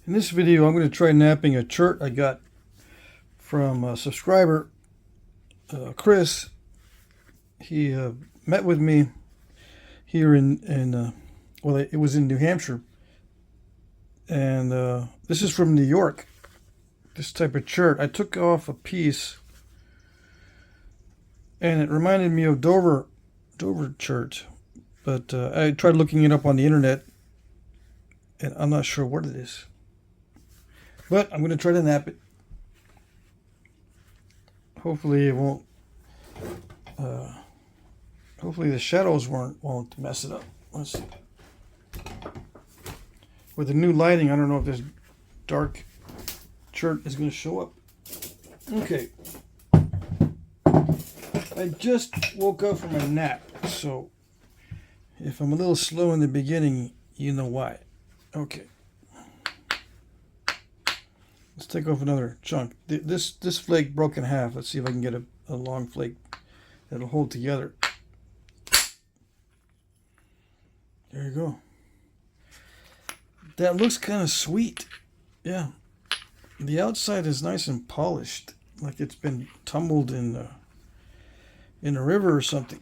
In this video, I'm going to try napping a chert I got from a subscriber, Chris. He met with me here well, it was in New Hampshire, and this is from New York. This type of chert. I took off a piece, and it reminded me of Dover chert, but I tried looking it up on the internet, and I'm not sure what it is. But I'm going to try to nap it. Hopefully it won't. Hopefully the shadows won't mess it up. Let's see. With the new lighting, I don't know if this dark chert is going to show up. Okay. I just woke up from a nap, so if I'm a little slow in the beginning, you know why. Okay. Let's take off another chunk. This flake broke in half. Let's see if I can get a long flake that'll hold together. There you go. That looks kind of sweet. Yeah. The outside is nice and polished, like it's been tumbled in a river or something.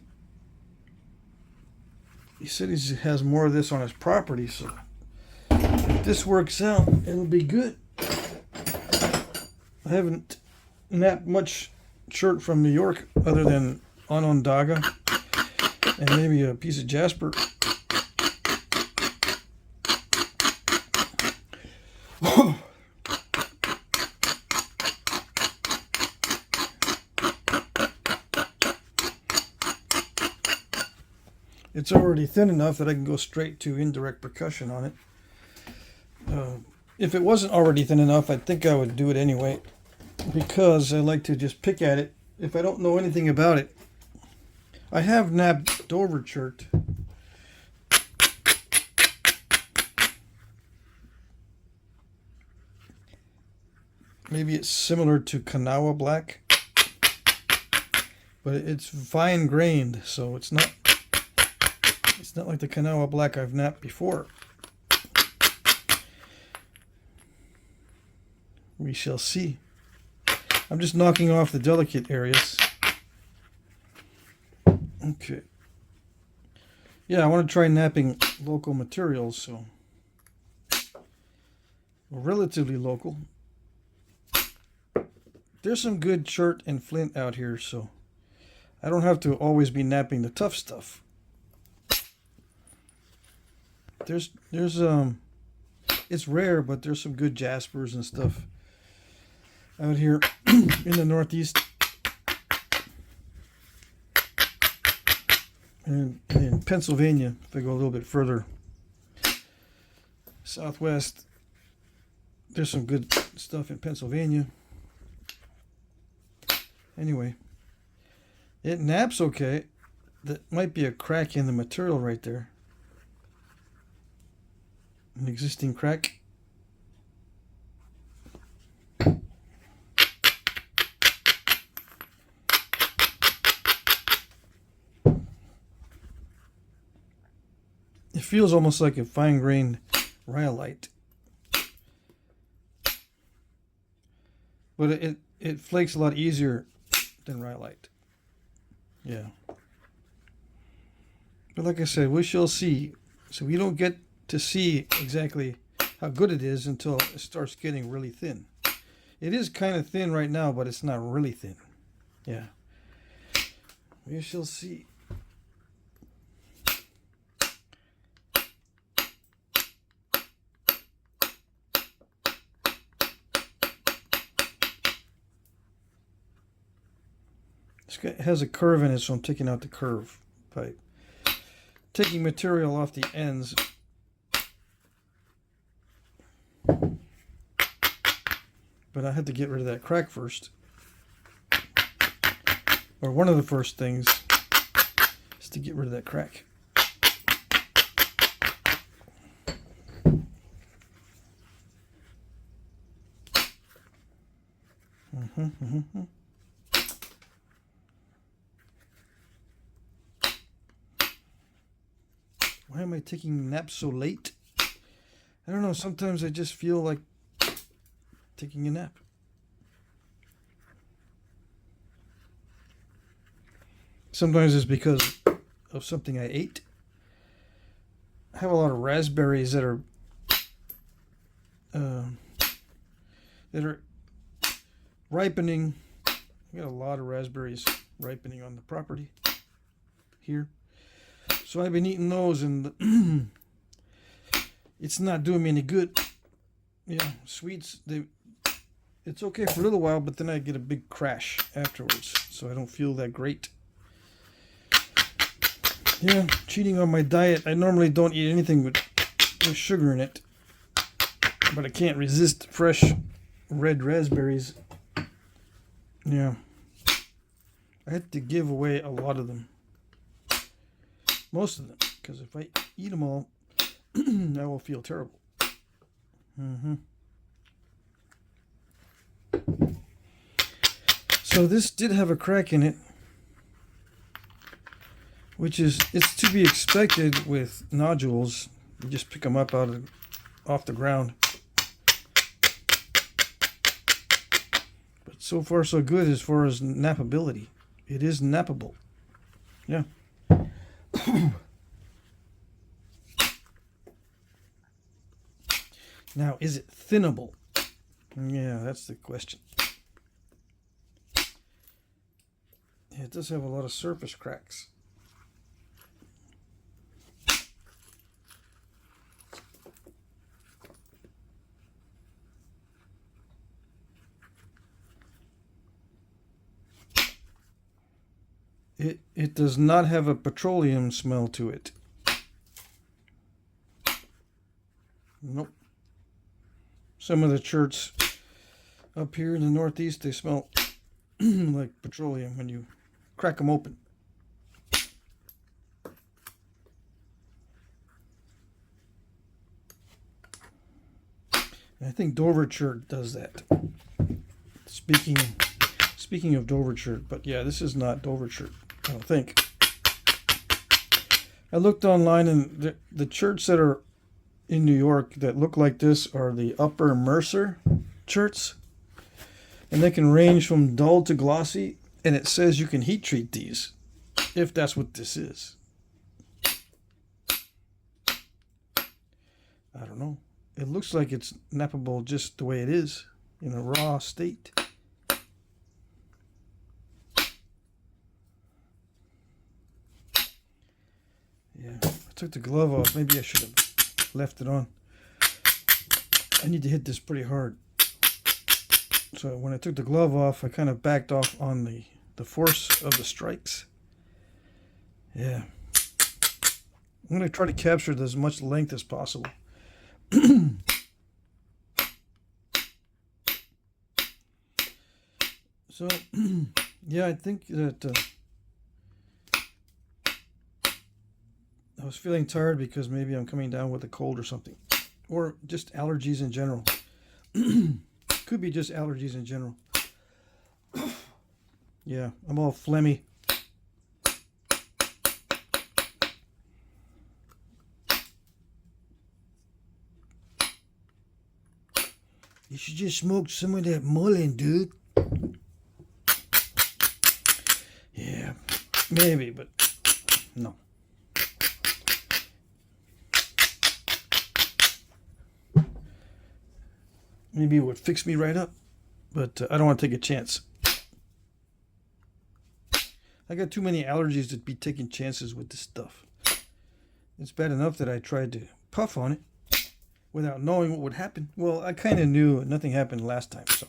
He said he has more of this on his property, so if this works out, it'll be good. I haven't napped much chert from New York other than Onondaga and maybe a piece of jasper. It's already thin enough that I can go straight to indirect percussion on it. If it wasn't already thin enough, I think I would do it anyway, because I like to just pick at it if I don't know anything about it. I have napped Dover chert. Maybe it's similar to Kanawha black, but it's fine grained, so it's not like the Kanawha black I've napped before. We shall see. I'm just knocking off the delicate areas. Okay. Yeah, I want to try napping local materials, so relatively local. There's some good chert and flint out here, so I don't have to always be napping the tough stuff. It's rare, but there's some good jaspers and stuff out here in the Northeast and in Pennsylvania. If I go a little bit further southwest, there's some good stuff in Pennsylvania. Anyway, it naps okay. That might be a crack in the material right there. An existing crack. It feels almost like a fine-grained rhyolite. But it flakes a lot easier than rhyolite. Yeah. But like I said, we shall see. So we don't get to see exactly how good it is until it starts getting really thin. It is kind of thin right now, but it's not really thin. Yeah. We shall see. It has a curve in it, so I'm taking out the curve by taking material off the ends. But I had to get rid of that crack first. Or one of the first things is to get rid of that crack. Why am I taking naps so late? I don't know, sometimes I just feel like taking a nap. Sometimes it's because of something I ate. I have a lot of raspberries that are ripening. I got a lot of raspberries ripening on the property here. So I've been eating those, and it's not doing me any good. Yeah, sweets, it's okay for a little while, but then I get a big crash afterwards, so I don't feel that great. Yeah, cheating on my diet. I normally don't eat anything with sugar in it, but I can't resist fresh red raspberries. Yeah, I had to give away a lot of them. Most of them, because if I eat them all, I will feel terrible. So this did have a crack in it, which it's to be expected with nodules. You just pick them up off the ground. But so far so good as far as nappability. It is nappable. Yeah. Now, is it thinnable? Yeah, that's the question. Yeah, it does have a lot of surface cracks. It does not have a petroleum smell to it. Nope. Some of the cherts up here in the Northeast, they smell like petroleum when you crack them open. And I think Dover chert does that. Speaking of Dover chert, but yeah, this is not Dover chert, I don't think. I looked online, and the cherts that are in New York that look like this are the Upper Mercer cherts, and they can range from dull to glossy, and it says you can heat treat these if that's what this is. I don't know. It looks like it's nappable just the way it is in a raw state. Yeah, I took the glove off. Maybe I should have left it on. I need to hit this pretty hard. So when I took the glove off, I kind of backed off on the force of the strikes. Yeah. I'm going to try to capture as much length as possible. So, yeah, I think that I was feeling tired because maybe I'm coming down with a cold or something. Or just allergies in general. Could be just allergies in general. Yeah, I'm all phlegmy. You should just smoke some of that mullein, dude. Yeah, maybe, but no. Maybe it would fix me right up, but I don't want to take a chance. I got too many allergies to be taking chances with this stuff. It's bad enough that I tried to puff on it without knowing what would happen. Well, I kind of knew nothing happened last time, so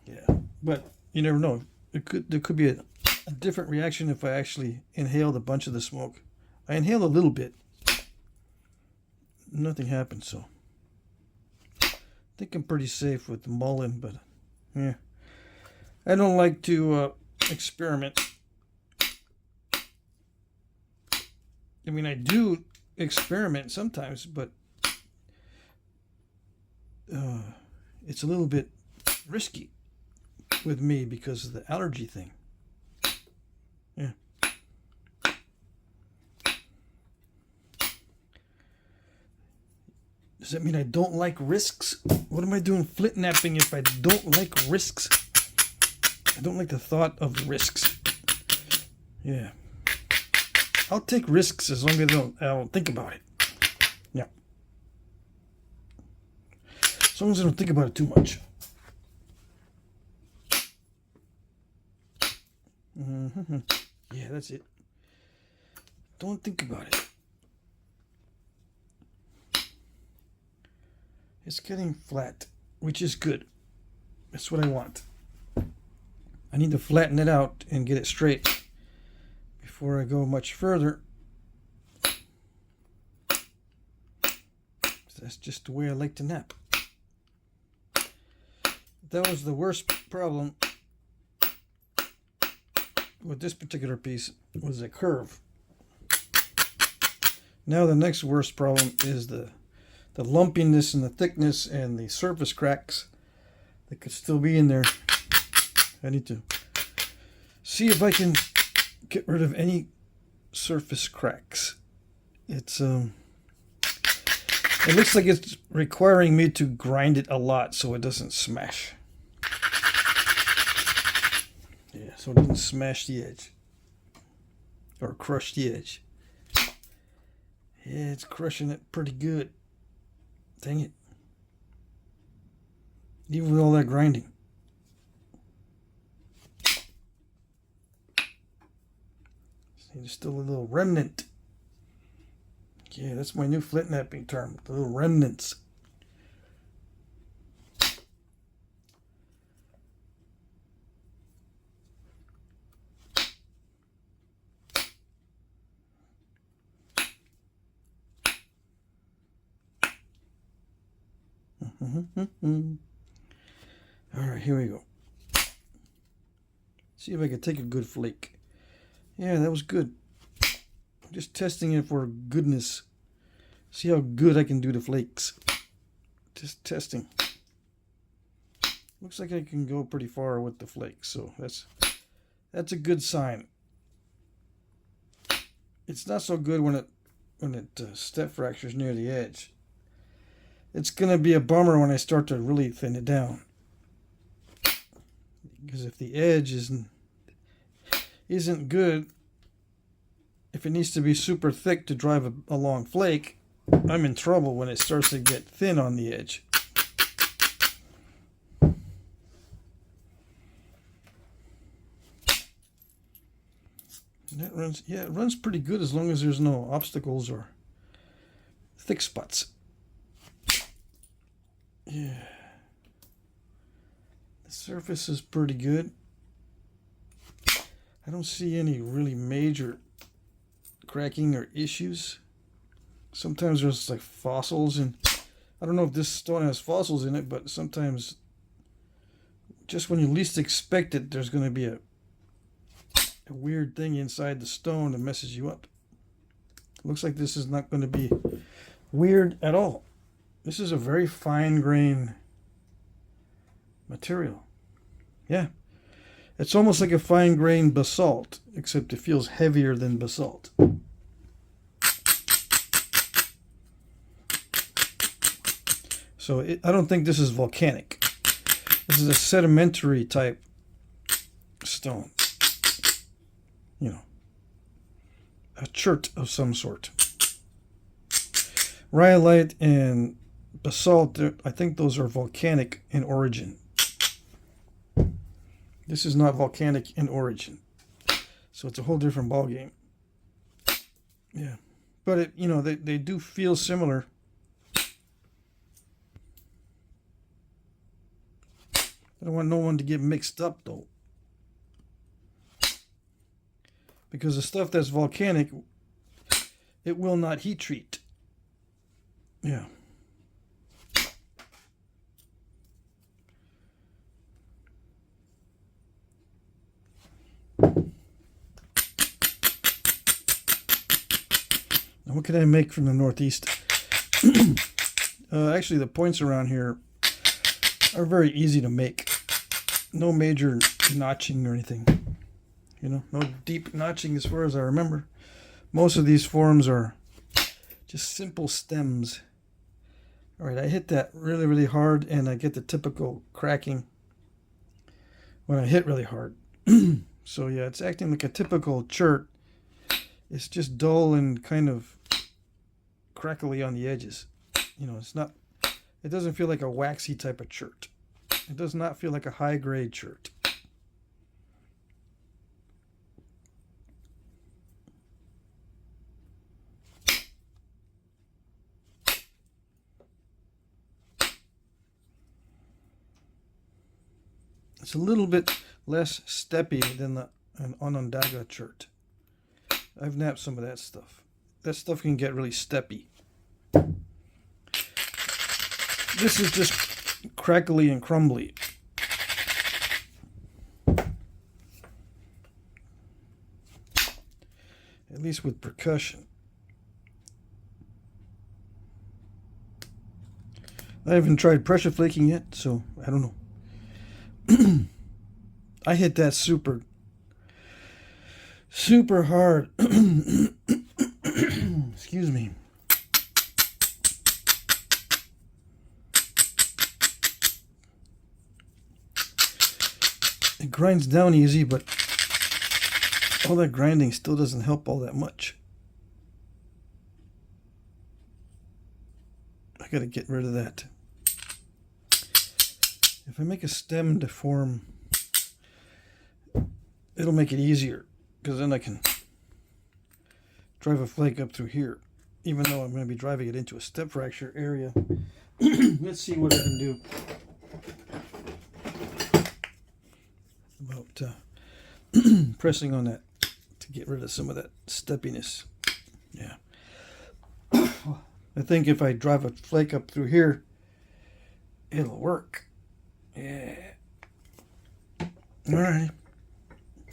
yeah. But you never know. There could be a different reaction if I actually inhaled a bunch of the smoke. I inhaled a little bit. Nothing happened, so I think I'm pretty safe with the mullein, but yeah. I don't like to experiment. I mean, I do experiment sometimes, but it's a little bit risky with me because of the allergy thing. Yeah. Does that mean I don't like risks? What am I doing Flintknapping if I don't like risks? I don't like the thought of risks. Yeah. I'll take risks as long as I don't think about it. Yeah. As long as I don't think about it too much. Mm-hmm. Yeah, that's it. Don't think about it. It's getting flat, which is good. That's what I want. I need to flatten it out and get it straight before I go much further. That's just the way I like to nap. That was the worst problem with this particular piece, was the curve. Now the next worst problem is the lumpiness and the thickness and the surface cracks that could still be in there. I need to see if I can get rid of any surface cracks. It looks like it's requiring me to grind it a lot so it doesn't smash. Yeah, so it doesn't smash the edge or crush the edge. Yeah, it's crushing it pretty good. Dang it. Even with all that grinding. See, there's still a little remnant. Yeah, that's my new Flintknapping term. The little remnants. Alright, here we go. See if I can take a good flake. Yeah, that was good. I'm just testing it for goodness. See how good I can do the flakes. Just testing. Looks like I can go pretty far with the flakes, so that's a good sign. It's not so good when it step fractures near the edge. It's gonna be a bummer when I start to really thin it down, because if the edge isn't good, if it needs to be super thick to drive a long flake, I'm in trouble when it starts to get thin on the edge. That runs, yeah, it runs pretty good as long as there's no obstacles or thick spots. Yeah. The surface is pretty good. I don't see any really major cracking or issues. Sometimes there's like fossils, and I don't know if this stone has fossils in it, but sometimes just when you least expect it, there's going to be a weird thing inside the stone that messes you up. Looks like this is not going to be weird at all. This is a very fine grain material. Yeah. It's almost like a fine grain basalt, except it feels heavier than basalt. So I don't think this is volcanic. This is a sedimentary type stone. You know, a chert of some sort. Rhyolite and basalt, I think those are volcanic in origin. This is not volcanic in origin. So it's a whole different ballgame. Yeah. But, they do feel similar. I don't want no one to get mixed up, though. Because the stuff that's volcanic, it will not heat treat. Yeah. Now what can I make from the northeast? Actually, the points around here are very easy to make. No major notching or anything. No deep notching as far as I remember. Most of these forms are just simple stems All right, I hit that really, really hard, and I get the typical cracking when I hit really hard. So yeah, it's acting like a typical chert. It's just dull and kind of crackly on the edges. You know, it doesn't feel like a waxy type of chert. It does not feel like a high grade chert. It's a little bit less steppy than an Onondaga chert. I've napped some of that stuff. That stuff can get really steppy. This is just crackly and crumbly. At least with percussion. I haven't tried pressure flaking yet, so I don't know. I hit that super hard. Excuse me. It grinds down easy, but all that grinding still doesn't help all that much. I gotta get rid of that. If I make a stem to form, it'll make it easier, because then I can drive a flake up through here, even though I'm going to be driving it into a step fracture area. Let's see what I can do about pressing on that to get rid of some of that steppiness. Yeah. I think if I drive a flake up through here, it'll work. Yeah. Alright.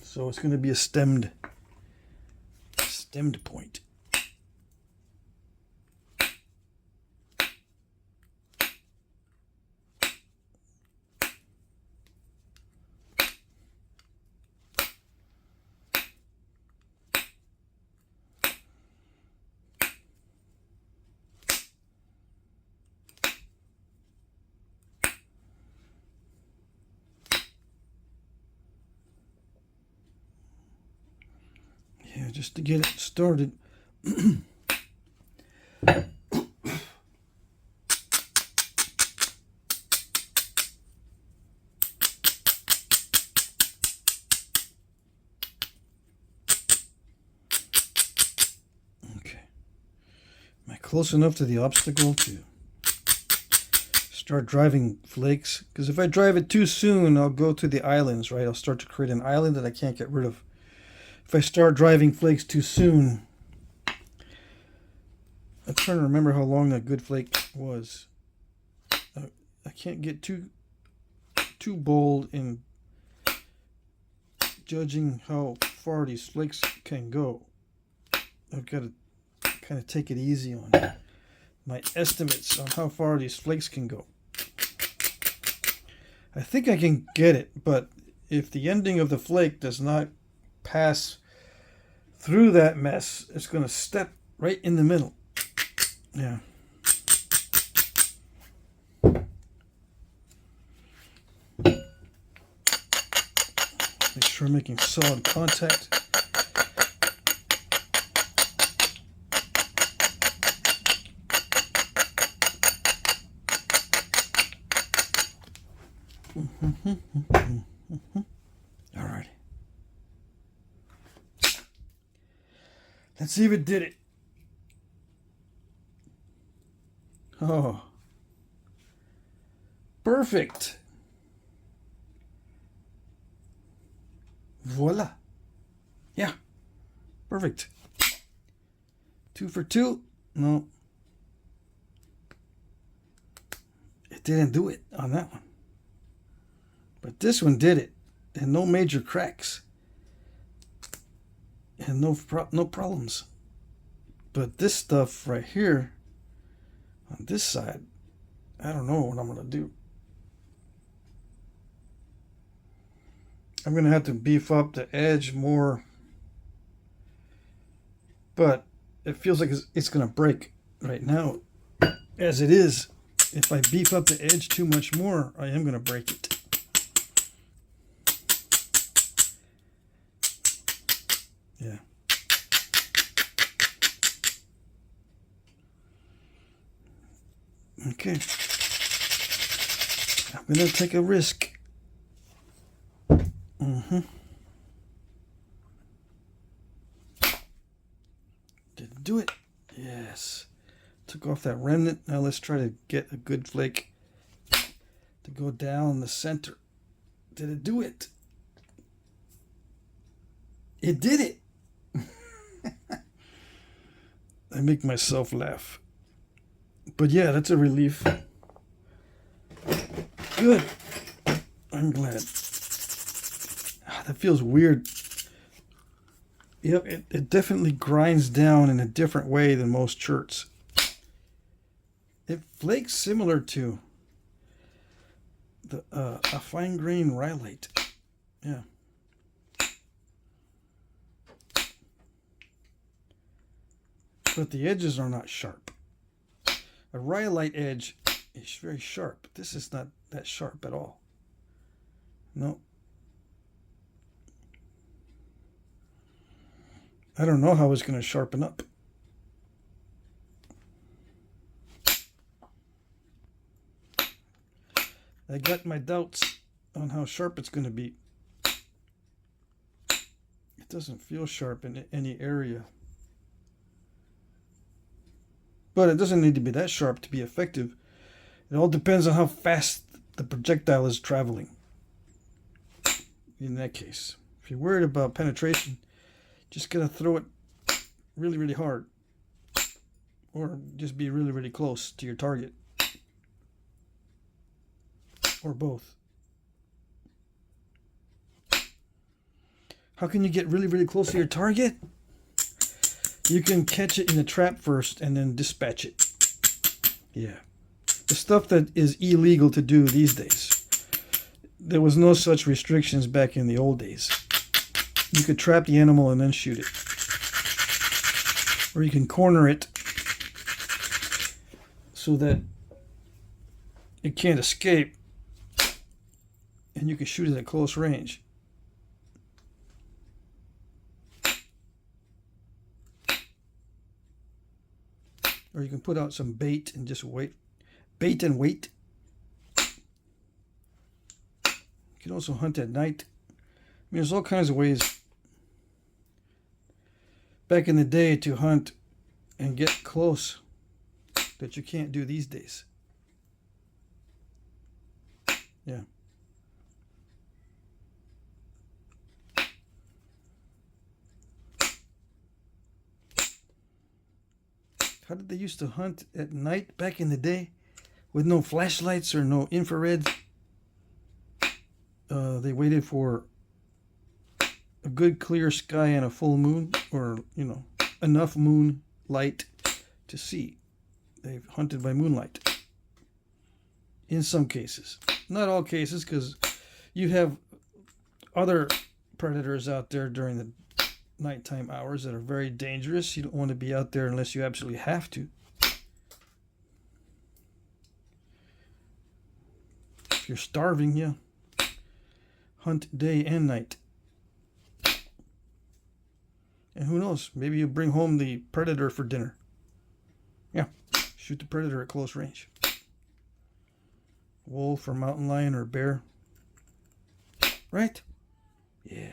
So it's going to be a stemmed point. Yeah, just to get it started. Okay. Am I close enough to the obstacle to start driving flakes? Because if I drive it too soon, I'll go to the islands, right? I'll start to create an island that I can't get rid of. If I start driving flakes too soon, I'm trying to remember how long that good flake was. I can't get too bold in judging how far these flakes can go. I've got to kind of take it easy on my estimates on how far these flakes can go. I think I can get it, but if the ending of the flake does not pass through that mess, it's going to step right in the middle. Yeah. Make sure I'm making solid contact. All right. Let's see if it did it. Oh. Perfect. Voila. Yeah. Perfect. 2 for 2. No. It didn't do it on that one. But this one did it. And no major cracks. And no problems. But this stuff right here, on this side, I don't know what I'm going to do. I'm going to have to beef up the edge more. But it feels like it's going to break right now, as it is. if I beef up the edge too much more, I am going to break it. Yeah. Okay. I'm going to take a risk. Did it do it? Yes. Took off that remnant. Now let's try to get a good flake to go down the center. Did it do it? It did it. I make myself laugh. But yeah, that's a relief. Good. I'm glad. That feels weird. Yep, it definitely grinds down in a different way than most cherts. It flakes similar to the a fine grain Rhyolite. Yeah. But the edges are not sharp. A Rhyolite edge is very sharp. This is not that sharp at all. No. I don't know how it's going to sharpen up. I got my doubts on how sharp it's going to be. It doesn't feel sharp in any area. But it doesn't need to be that sharp to be effective. It all depends on how fast the projectile is traveling. In that case, if you're worried about penetration, just gotta throw it really, really hard. Or just be really, really close to your target. Or both. How can you get really, really close to your target? You can catch it in the trap first and then dispatch it. Yeah. The stuff that is illegal to do these days. There was no such restrictions back in the old days. You could trap the animal and then shoot it. Or you can corner it so that it can't escape. And you can shoot it at close range. Or you can put out some bait and just wait. Bait and wait. You can also hunt at night. I mean, there's all kinds of ways back in the day to hunt and get close that you can't do these days. Yeah. How did they used to hunt at night back in the day with no flashlights or no infrared? They waited for a good clear sky and a full moon, or, you know, enough moon light to see. They've hunted by moonlight. In some cases. Not all cases, because you have other predators out there during the nighttime hours that are very dangerous. You don't want to be out there unless you absolutely have to. If you're starving, yeah. Hunt day and night. And who knows, maybe you bring home the predator for dinner. Yeah, shoot the predator at close range. Wolf or mountain lion or bear. Right? Yeah.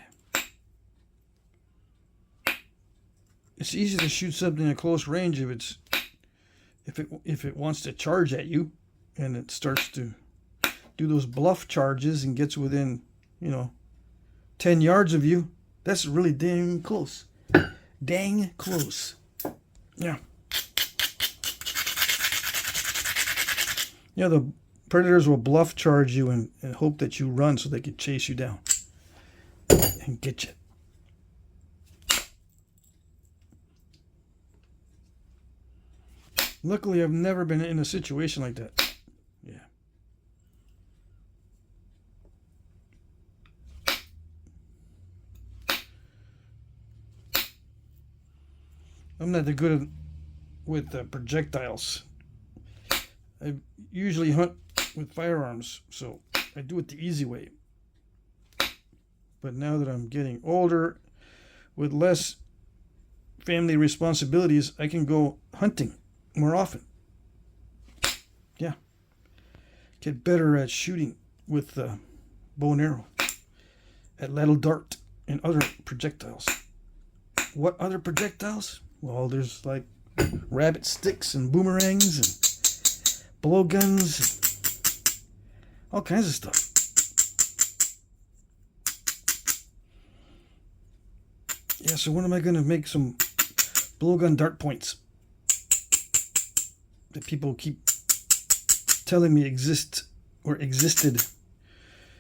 It's easy to shoot something at close range if it wants to charge at you and it starts to do those bluff charges and gets within, 10 yards of you. That's really dang close. Dang close. Yeah. Yeah, the predators will bluff charge you and hope that you run so they can chase you down and get you. Luckily, I've never been in a situation like that. Yeah. I'm not that good with projectiles. I usually hunt with firearms, so I do it the easy way. But now that I'm getting older, with less family responsibilities, I can go hunting more often. Yeah. Get better at shooting with bow and arrow, at ladle dart, and other projectiles. What other projectiles? Well, there's like rabbit sticks and boomerangs and blowguns and all kinds of stuff. Yeah, so when am I going to make some blowgun dart points that people keep telling me exist or existed?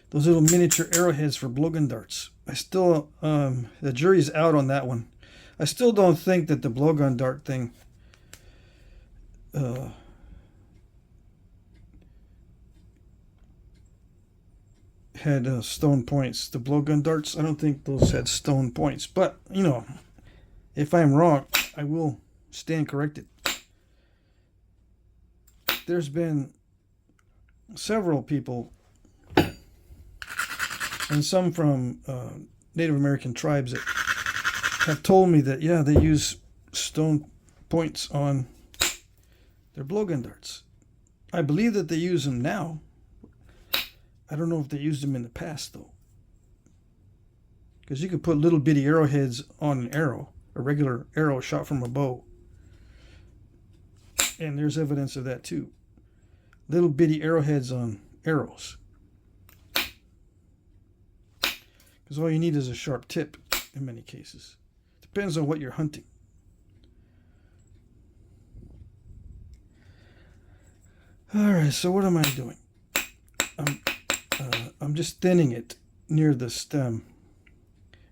Those little miniature arrowheads for blowgun darts. I still, the jury's out on that one. I still don't think that the blowgun dart thing had stone points. The blowgun darts, I don't think those had stone points. But, you know, if I'm wrong, I will stand corrected. There's been several people, and some from Native American tribes, that have told me that, yeah, they use stone points on their blowgun darts. I believe that they use them now. I don't know if they used them in the past, though. Because you could put little bitty arrowheads on an arrow, a regular arrow shot from a bow. And there's evidence of that, too. Little bitty arrowheads on arrows. Because all you need is a sharp tip in many cases. Depends on what you're hunting. Alright, so what am I doing? I'm just thinning it near the stem.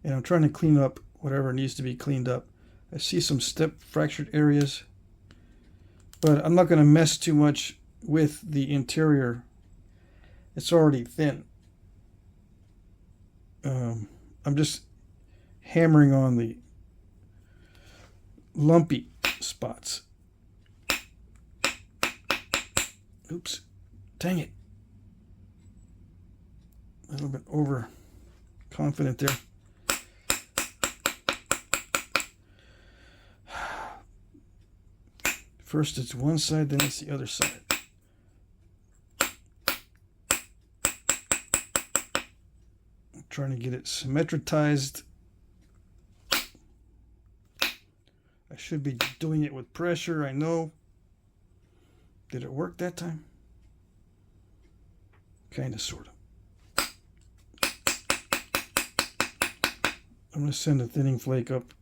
And I'm trying to clean up whatever needs to be cleaned up. I see some step fractured areas. But I'm not going to mess too much with the interior. It's already thin. I'm just hammering on the lumpy spots. Oops. Dang it. A little bit overconfident there. First it's one side, then it's the other side. I'm trying to get it symmetrized. I should be doing it with pressure, I know. Did it work that time? Kind of, sort of. I'm going to send a thinning flake up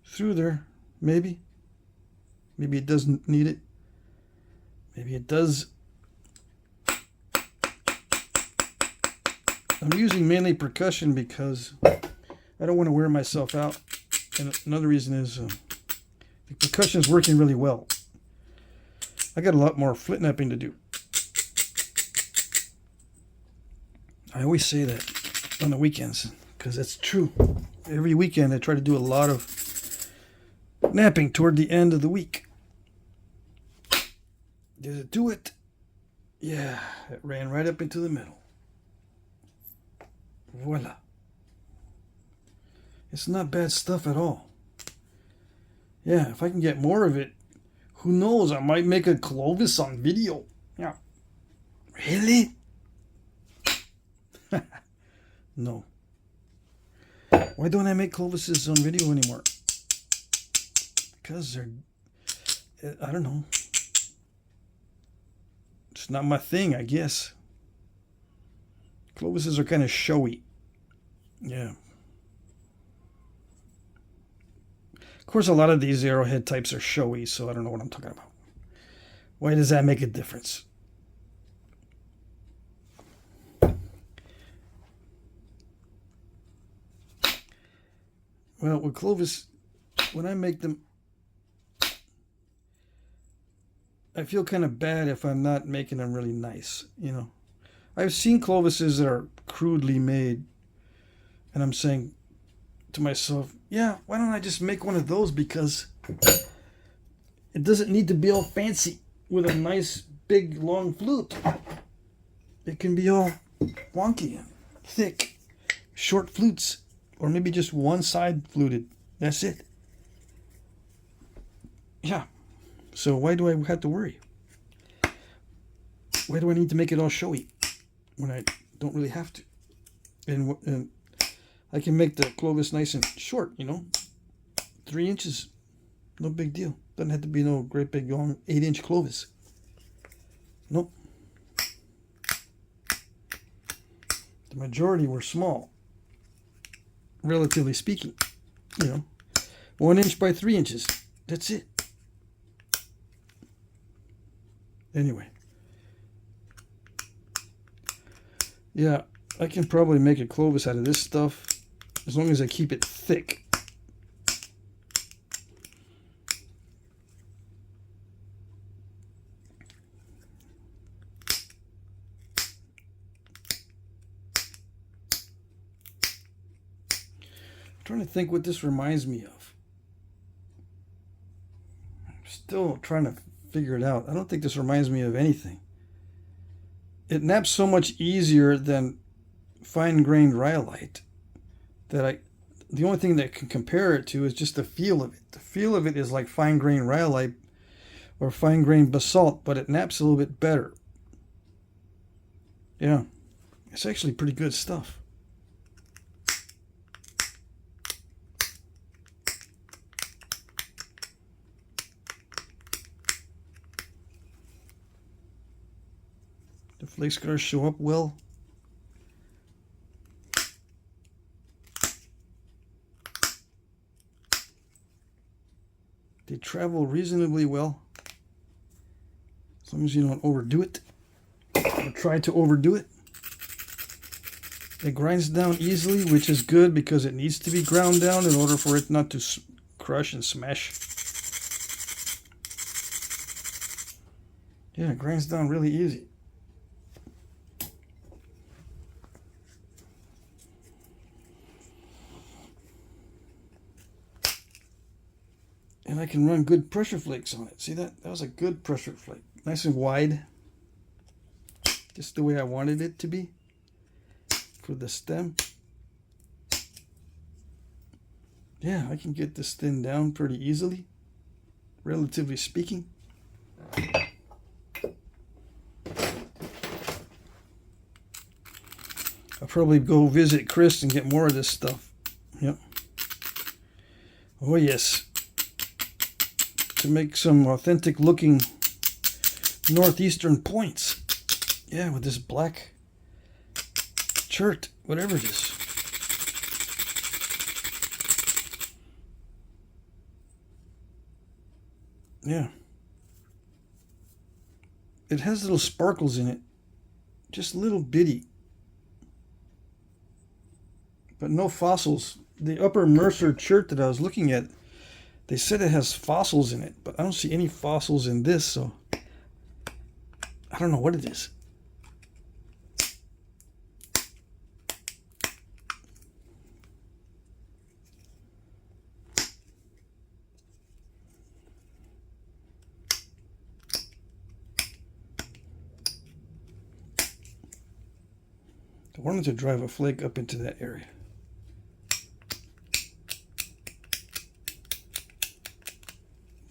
through there. Maybe. Maybe it doesn't need it. Maybe it does. I'm using mainly percussion because I don't want to wear myself out. And another reason is the percussion is working really well. I got a lot more Flintknapping to do. I always say that on the weekends because that's true. Every weekend I try to do a lot of napping toward the end of the week. Did it do it? Yeah, it ran right up into the middle. Voila. It's not bad stuff at all. Yeah, if I can get more of it, who knows, I might make a Clovis on video. Yeah. Really? No. Why don't I make Clovises on video anymore? Because they're, I don't know. It's not my thing, I guess. Clovises are kind of showy. Yeah. Of course, a lot of these arrowhead types are showy, so I don't know what I'm talking about. Why does that make a difference? Well, with Clovis, when I make them, I feel kind of bad if I'm not making them really nice, you know. I've seen Clovises that are crudely made, and I'm saying to myself, yeah, why don't I just make one of those, because it doesn't need to be all fancy, with a nice big long flute, it can be all wonky and thick. Short flutes, or maybe just one side fluted. That's it. Yeah. So why do I have to worry? Why do I need to make it all showy when I don't really have to? And I can make the Clovis nice and short, you know. 3 inches. No big deal. Doesn't have to be no great big long 8-inch Clovis. Nope. The majority were small, relatively speaking. You know, 1 inch by 3 inches. That's it. Anyway. Yeah, I can probably make a Clovis out of this stuff as long as I keep it thick. I'm trying to think what this reminds me of. I'm still trying to figure it out. I don't think this reminds me of anything. It naps so much easier than fine-grained rhyolite that the only thing that I can compare it to is just the feel of it. The feel of it is like fine-grained rhyolite or fine-grained basalt, but it naps a little bit better. Yeah, it's actually pretty good stuff. The flake scars show up well. They travel reasonably well, as long as you don't overdo it or try to overdo it. It grinds down easily, which is good because it needs to be ground down in order for it not to crush and smash. Yeah, it grinds down really easy. And I can run good pressure flakes on it. See that? That was a good pressure flake. Nice and wide. Just the way I wanted it to be for the stem. Yeah, I can get this thin down pretty easily, relatively speaking. I'll probably go visit Chris and get more of this stuff. Yep. Oh yes. To make some authentic looking northeastern points. Yeah, with this black chert, whatever it is. Yeah. It has little sparkles in it. Just little bitty. But no fossils. The upper Mercer chert that I was looking at, they said it has fossils in it, but I don't see any fossils in this, so I don't know what it is. I wanted to drive a flake up into that area.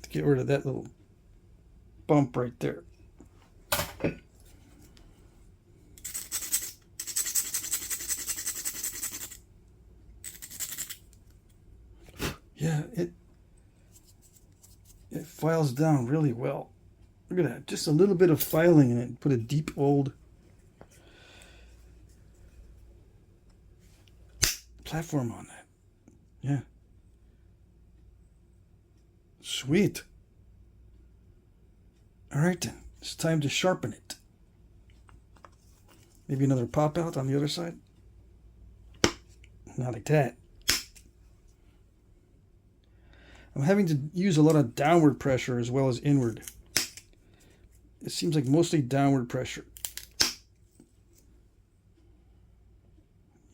Get rid of that little bump right there. Yeah, it files down really well. Look at that, just a little bit of filing in it. Put a deep old platform on that. Yeah. Sweet. All right then, it's time to sharpen it. Maybe another pop out on the other side. Not like that. I'm having to use a lot of downward pressure as well as inward. It seems like mostly downward pressure.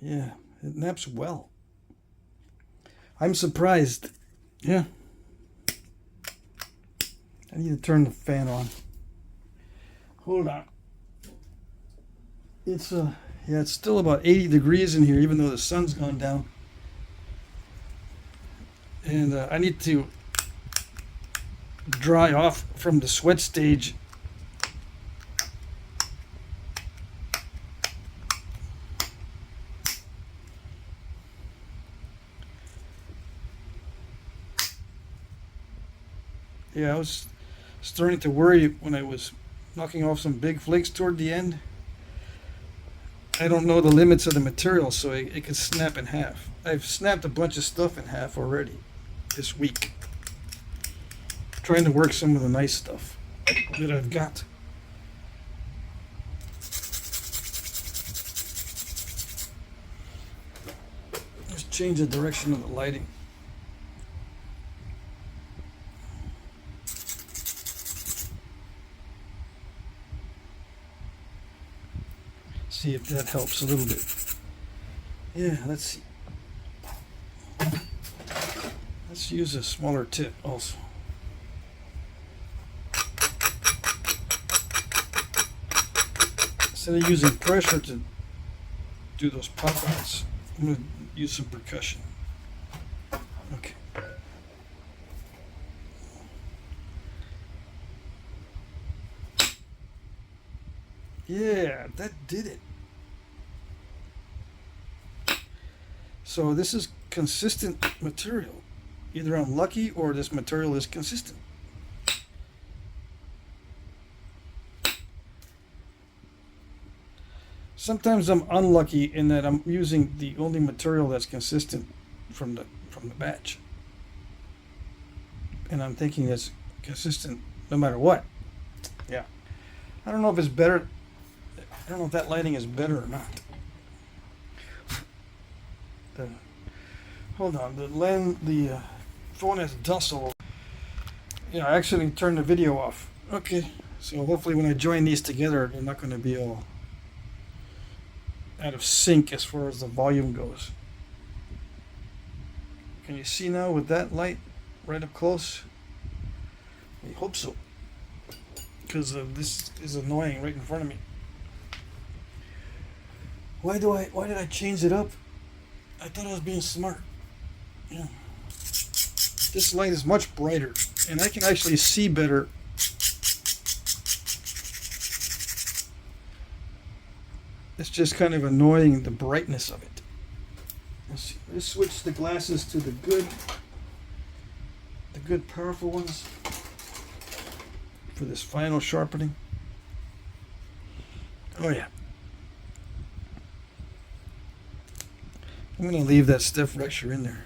Yeah, it naps well. I'm surprised. Yeah. I need to turn the fan on. Hold on. It's yeah, it's still about 80 degrees in here, even though the sun's gone down. And I need to dry off from the sweat stage. Yeah, I was starting to worry when I was knocking off some big flakes toward the end. I don't know the limits of the material, so it can snap in half. I've snapped a bunch of stuff in half already this week. Trying to work some of the nice stuff that I've got. Let's change the direction of the lighting. See if that helps a little bit. Yeah, let's see. Let's use a smaller tip also. Instead of using pressure to do those pop-outs, I'm going to use some percussion. Okay. Yeah, that did it. So this is consistent material. Either I'm lucky or this material is consistent. Sometimes I'm unlucky in that I'm using the only material that's consistent from the batch. And I'm thinking that's consistent no matter what. Yeah. I don't know if it's better. I don't know if that lighting is better or not. Hold on, the phone has dust all over. Yeah, I actually turned the video off. Okay, so hopefully when I join these together, they're not going to be all out of sync as far as the volume goes. Can you see now with that light right up close? I hope so, because this is annoying right in front of me. Why did I change it up? I thought I was being smart. Yeah. This light is much brighter, and I can actually see better. It's just kind of annoying, the brightness of it. Let's see. Let's switch the glasses to the good powerful ones for this final sharpening. Oh yeah. I'm going to leave that stiff pressure in there.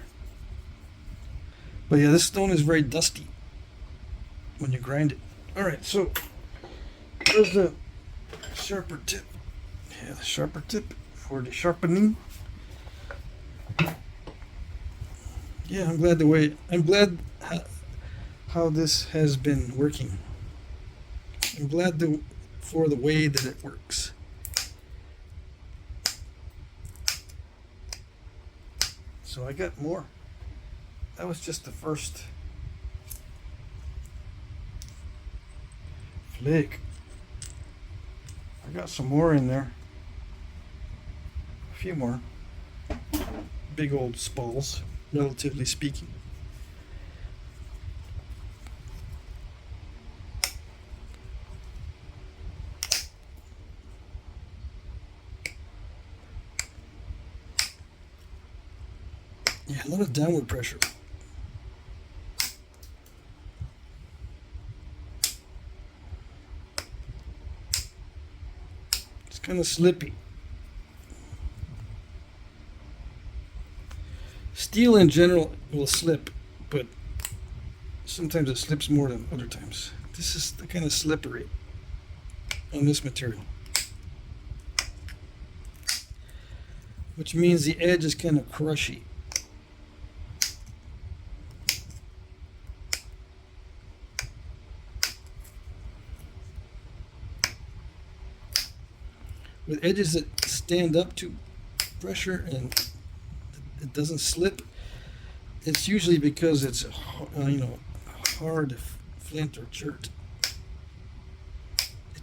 But yeah, this stone is very dusty when you grind it. Alright, so there's the sharper tip. Yeah, the sharper tip for the sharpening. Yeah, I'm glad how this has been working. I'm glad for the way that it works. So I got more. That was just the first flake. I got some more in there. A few more. Big old spalls, relatively speaking. Yeah, a lot of downward pressure. It's kind of slippy. Steel in general will slip, but sometimes it slips more than other times. This is kind of slippery on this material, which means the edge is kind of crushy. With edges that stand up to pressure and it doesn't slip, it's usually because it's hard flint or chert.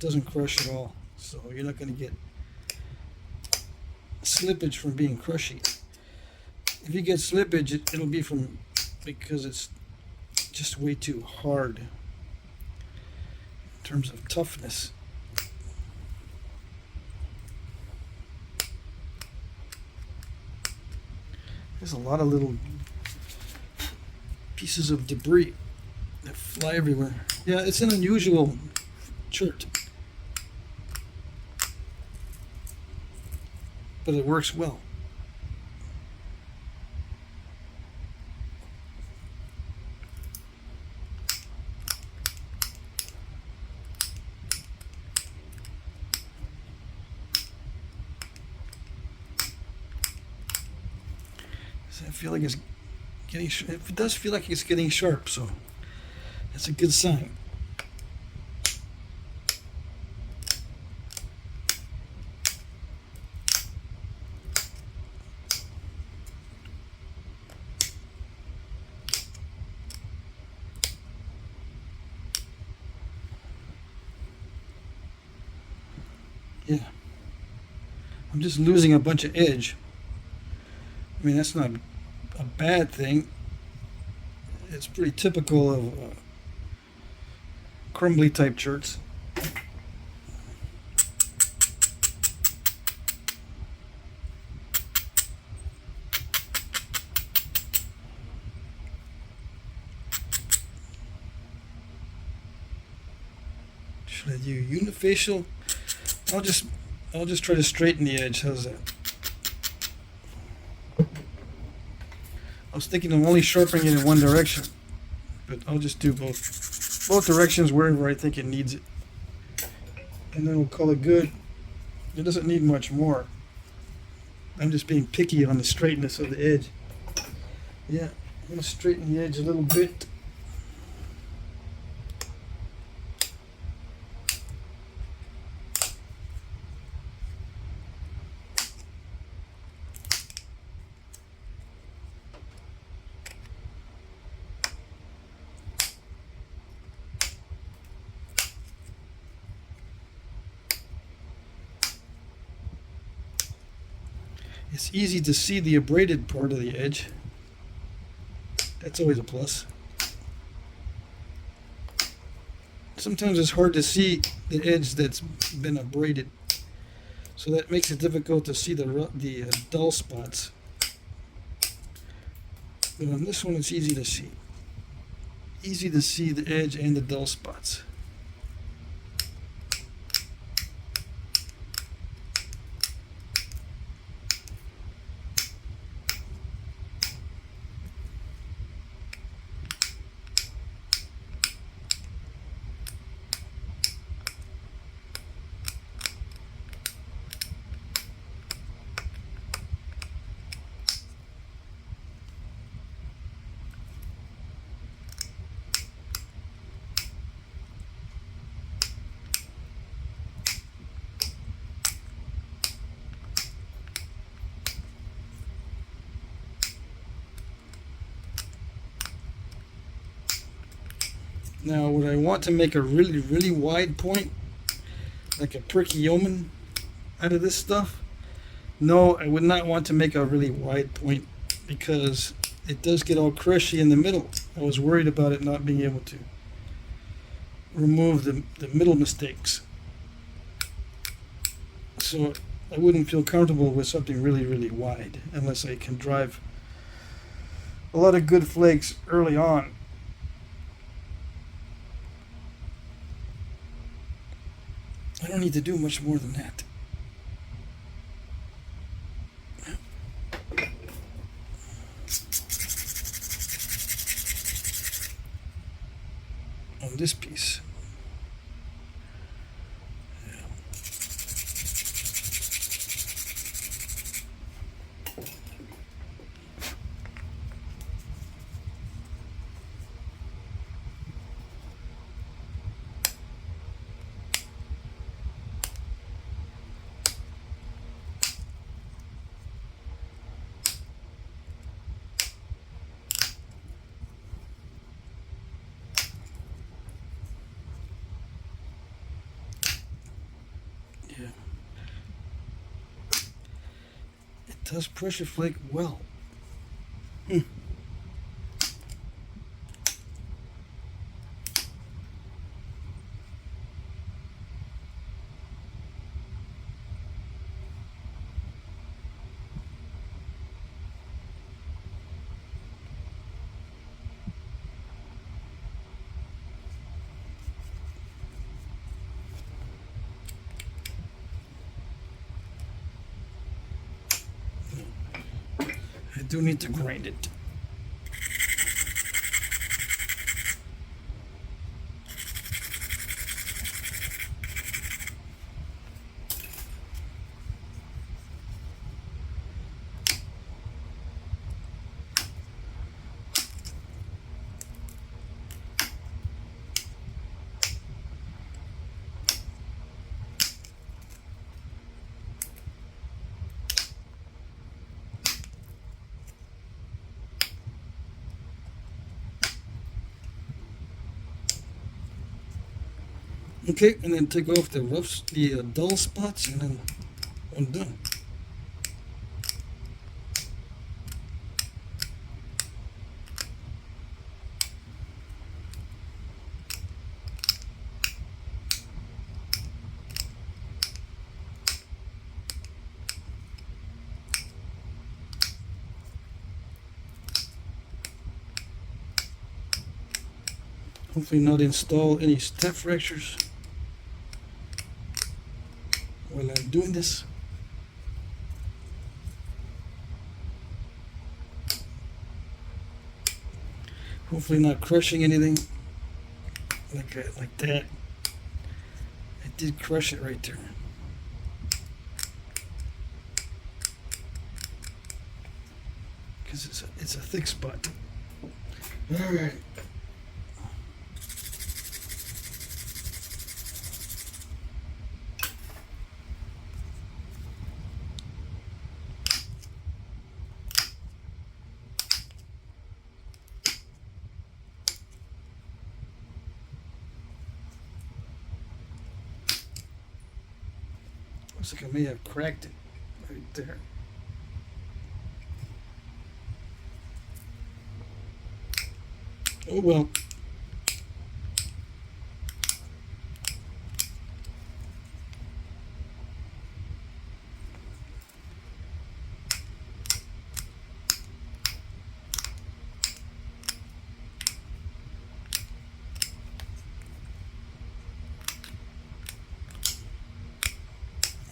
doesn't crush at all, so you're not going to get slippage from being crushy. If you get slippage, it'll be from because it's just way too hard in terms of toughness. There's a lot of little pieces of debris that fly everywhere. Yeah, it's an unusual chert, but it works well. I feel like it's getting. It does feel like it's getting sharp, so that's a good sign. Yeah, I'm just losing a bunch of edge. I mean, that's not a bad thing. It's pretty typical of crumbly type cherts. Should I do unifacial? I'll just try to straighten the edge. How's that? I was thinking of only sharpening it in one direction, but I'll just do both directions wherever I think it needs it, and then we'll call it good. It doesn't need much more. I'm just being picky on the straightness of the edge. Yeah, I'm going to straighten the edge a little bit. It's easy to see the abraded part of the edge. That's always a plus. Sometimes it's hard to see the edge that's been abraded, so that makes it difficult to see the dull spots. But on this one, it's easy to see. Easy to see the edge and the dull spots. Now, would I want to make a really, really wide point, like a pricky yeoman, out of this stuff? No, I would not want to make a really wide point because it does get all crushy in the middle. I was worried about it not being able to remove the middle mistakes. So I wouldn't feel comfortable with something really, really wide unless I can drive a lot of good flakes early on. I don't need to do much more than that. On this piece. does pressure flake well. I do need to grind it. Okay, and then take off the dull spots, and then I'm done. Hopefully not install any step fractures while I'm doing this. Hopefully not crushing anything like that. I did crush it right there. Because it's a thick spot. All right. Looks like I may have cracked it right there. Oh well.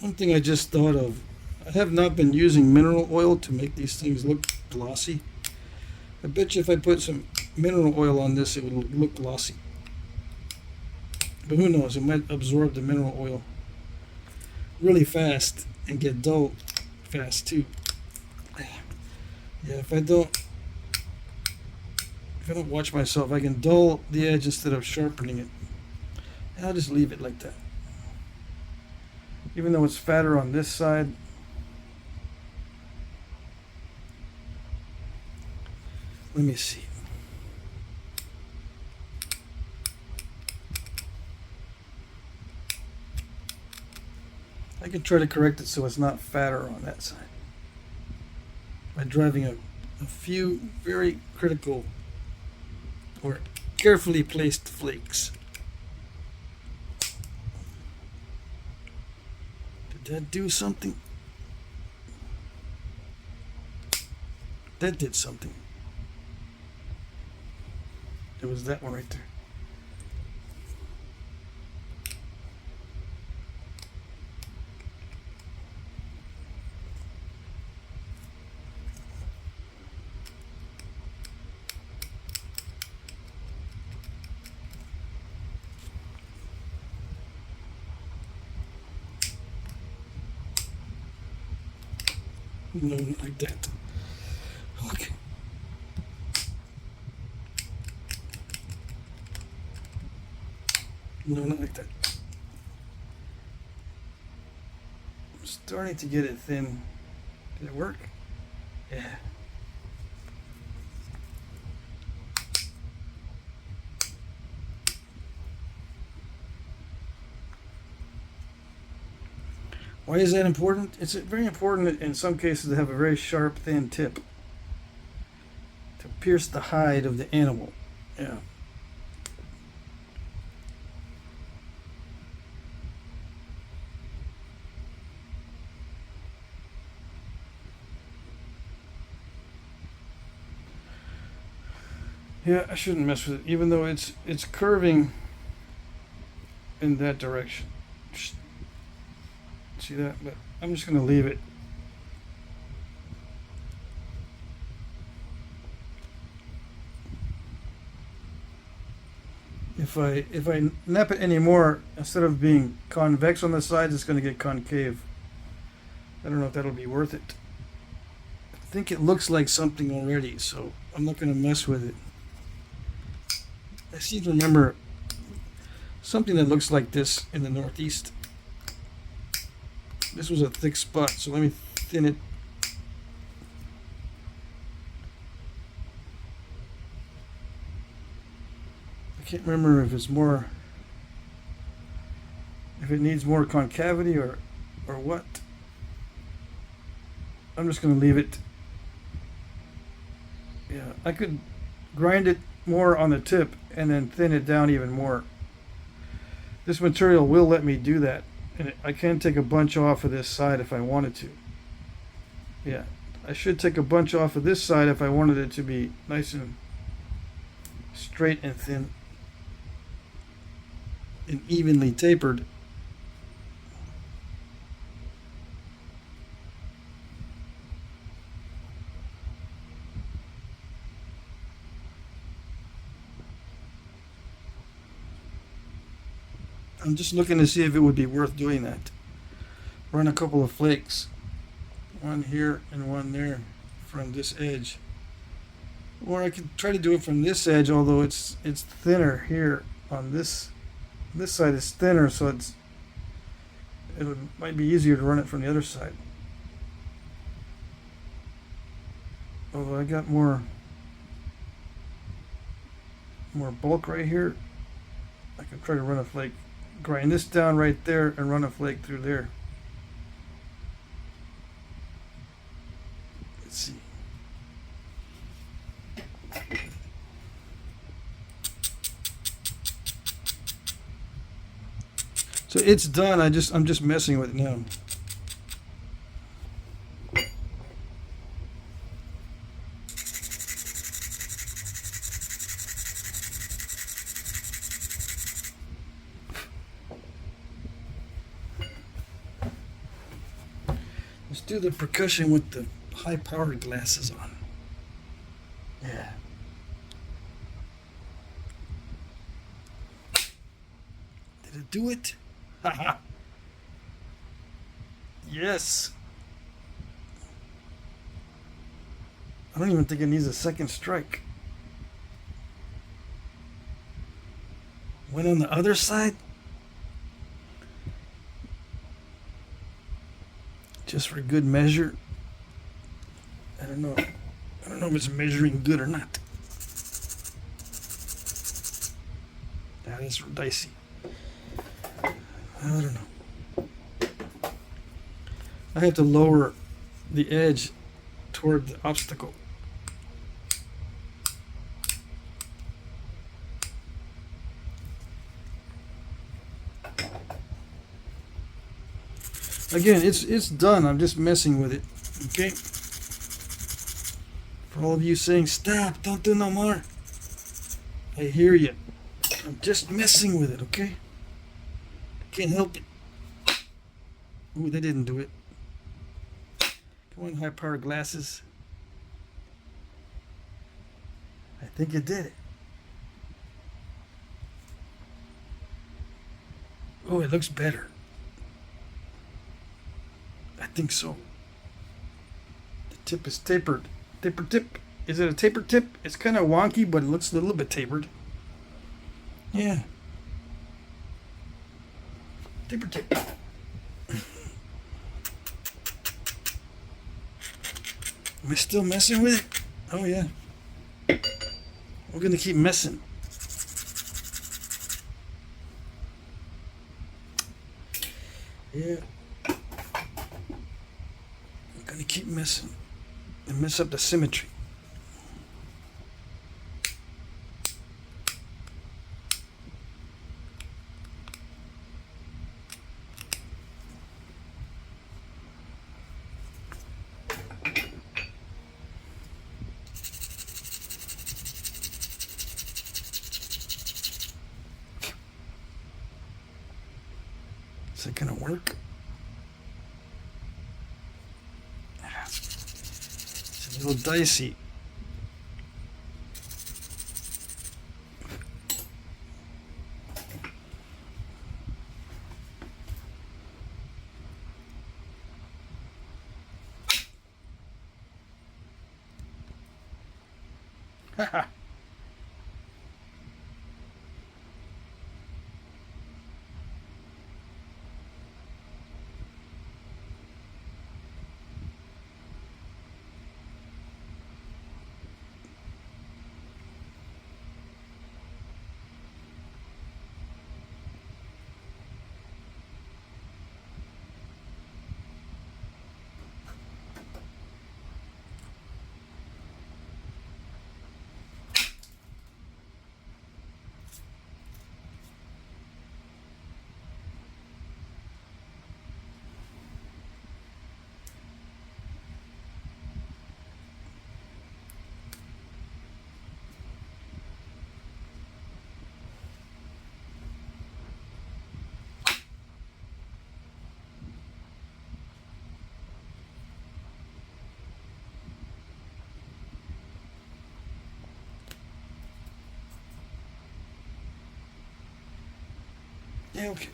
One thing I just thought of, I have not been using mineral oil to make these things look glossy. I bet you if I put some mineral oil on this, it would look glossy. But who knows, it might absorb the mineral oil really fast and get dull fast too. Yeah, if I don't watch myself, I can dull the edge instead of sharpening it. And I'll just leave it like that. Even though it's fatter on this side. Let me see. I can try to correct it so it's not fatter on that side by driving a few very critical or carefully placed flakes. Did that do something? That did something. There was that one right there. No, not like that. Okay. No, not like that. I'm starting to get it thin. Did it work? Yeah. Why is that important? It's very important in some cases to have a very sharp, thin tip to pierce the hide of the animal. Yeah. Yeah, I shouldn't mess with it, even though it's curving in that direction. See that? But I'm just gonna leave it. If I nap it anymore, instead of being convex on the sides, it's gonna get concave. I don't know if that'll be worth it. I think it looks like something already, so I'm not gonna mess with it. I seem to remember something that looks like this in the Northeast. This was a thick spot, so let me thin it. I can't remember if it's more, if it needs more concavity or what. I'm just going to leave it. Yeah, I could grind it more on the tip and then thin it down even more. This material will let me do that, and I can take a bunch off of this side if I wanted to. Yeah, I should take a bunch off of this side if I wanted it to be nice and straight and thin and evenly tapered. I'm just looking to see if it would be worth doing that. Run a couple of flakes, one here and one there from this edge. Or I could try to do it from this edge, although it's thinner here on this side is thinner, so it might be easier to run it from the other side. Although I got more bulk right here, I could try to run a flake. Grind this down right there and run a flake through there. Let's see. So it's done. I'm just messing with it now. Let's do the percussion with the high-powered glasses on. Yeah. Did it do it? Haha. Yes. I don't even think it needs a second strike. Went on the other side? Just for good measure. I don't know if it's measuring good or not. That is dicey. I don't know. I have to lower the edge toward the obstacle. Again, it's done. I'm just messing with it. Okay? For all of you saying, stop, don't do no more. I hear you. I'm just messing with it, okay? Can't help it. Ooh, that didn't do it. Come on, high power glasses. I think it did it. Oh, it looks better. I think so. The tip is tapered. Taper tip. Is it a taper tip? It's kind of wonky, but it looks a little bit tapered. Yeah. Taper tip. Am I still messing with it? Oh yeah. We're gonna keep messing. Yeah. gonna keep messing and mess up the symmetry. Is it gonna work? It's a little dicey. Haha. Yeah, okay.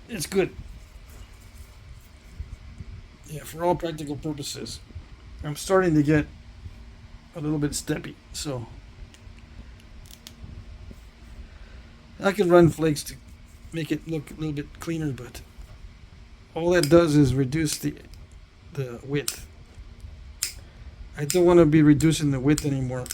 It's good. Yeah, for all practical purposes. I'm starting to get a little bit steppy, so I could run flakes to make it look a little bit cleaner, but all that does is reduce the width. I don't want to be reducing the width anymore.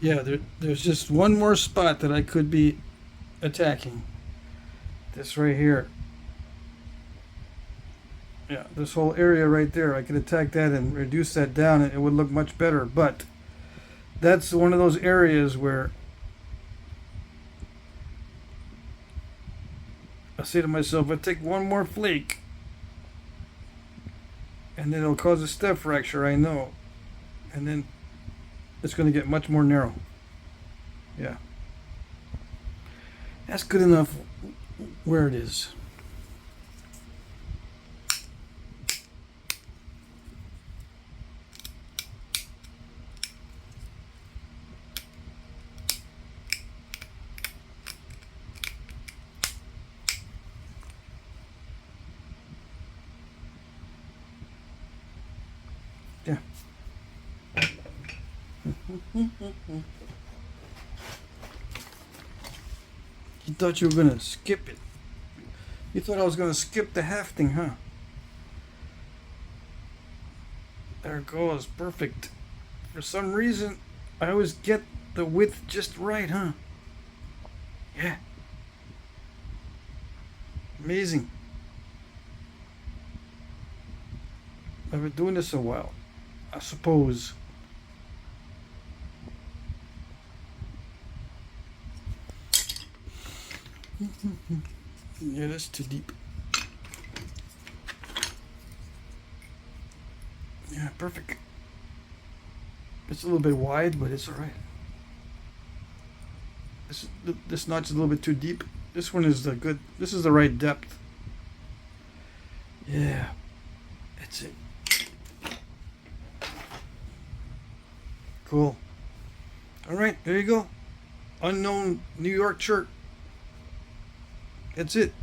Yeah, there's just one more spot that I could be attacking. This right here. Yeah, this whole area right there. I could attack that and reduce that down, and it would look much better. But that's one of those areas where I say to myself, I take one more flake, and then it'll cause a step fracture, I know. And then it's going to get much more narrow. Yeah. That's good enough where it is. Yeah. You thought you were gonna skip it. You thought I was gonna skip the hafting, huh? There it goes, perfect. For some reason, I always get the width just right, huh? Yeah. Amazing. I've been doing this a while, I suppose. Yeah, that's too deep. Yeah, perfect. It's a little bit wide, but it's all right. This notch is a little bit too deep. This one is the good. This is the right depth. Yeah, that's it. Cool. All right, there you go. Unknown New York Chert. That's it.